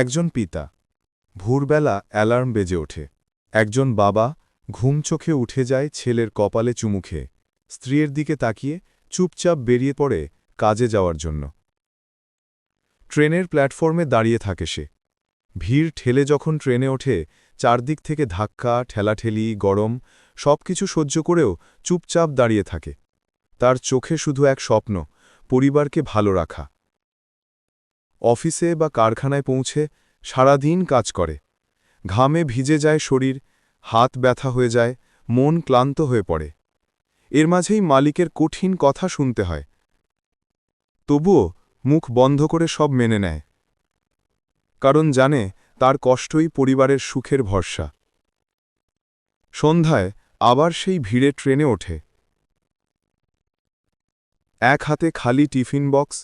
একজন পিতা ভোরবেলা অ্যালার্ম বেজে ওঠে। একজন বাবা ঘুম চোখে উঠে যায় ছেলের কপালে চুমু খেয়ে, স্ত্রীর দিকে তাকিয়ে চুপচাপ বেরিয়ে পড়ে কাজে যাওয়ার জন্য। ট্রেনের প্ল্যাটফর্মে দাঁড়িয়ে থাকে সে। ভিড় ঠেলে যখন ট্রেনে ওঠে, চারদিক থেকে ধাক্কা, ঠেলাঠেলি, গরম সবকিছু সহ্য করেও চুপচাপ দাঁড়িয়ে থাকে। তার চোখে শুধু এক স্বপ্ন, পরিবারকে ভালো রাখা। অফিসে বা কারখানায় পৌঁছে সারাদিন কাজ করে। ঘামে ভিজে যায় শরীর, হাত ব্যথা হয়ে যায়, মন ক্লান্ত হয়ে পড়ে। এর মাঝেই মালিকের কঠিন কথা শুনতে হয়। তবুও মুখ বন্ধ করে সব মেনে নেয়, কারণ জানে তার কষ্টই পরিবারের সুখের ভরসা। সন্ধ্যায় আবার সেই ভিড়ে ট্রেনে ওঠে। এক হাতে খালি টিফিন বক্স,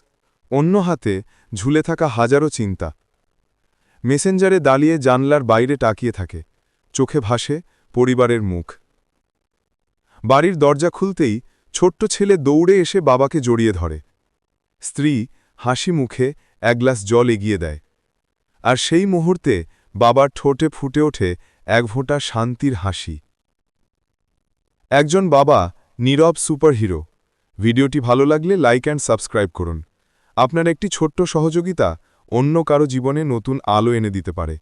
অন্য হাতে ঝুলে থাকা হাজারো চিন্তা। মেসেঞ্জারে দাঁড়িয়ে জানলার বাইরে তাকিয়ে থাকে, চোখে ভাসে পরিবারের মুখ। বাড়ির দরজা খুলতেই ছোট্ট ছেলে দৌড়ে এসে বাবাকে জড়িয়ে ধরে। স্ত্রী হাসি মুখে এক গ্লাস জল এগিয়ে দেয়, আর সেই মুহূর্তে বাবার ঠোঁটে ফুটে ওঠে এক ফোঁটা শান্তির হাসি। একজন বাবা নীরব সুপারহিরো। ভিডিওটি ভালো লাগলে লাইক অ্যান্ড সাবস্ক্রাইব করুন। আপনার একটি ছোট্ট সহযোগিতা অন্য কারো জীবনে নতুন আলো এনে দিতে পারে।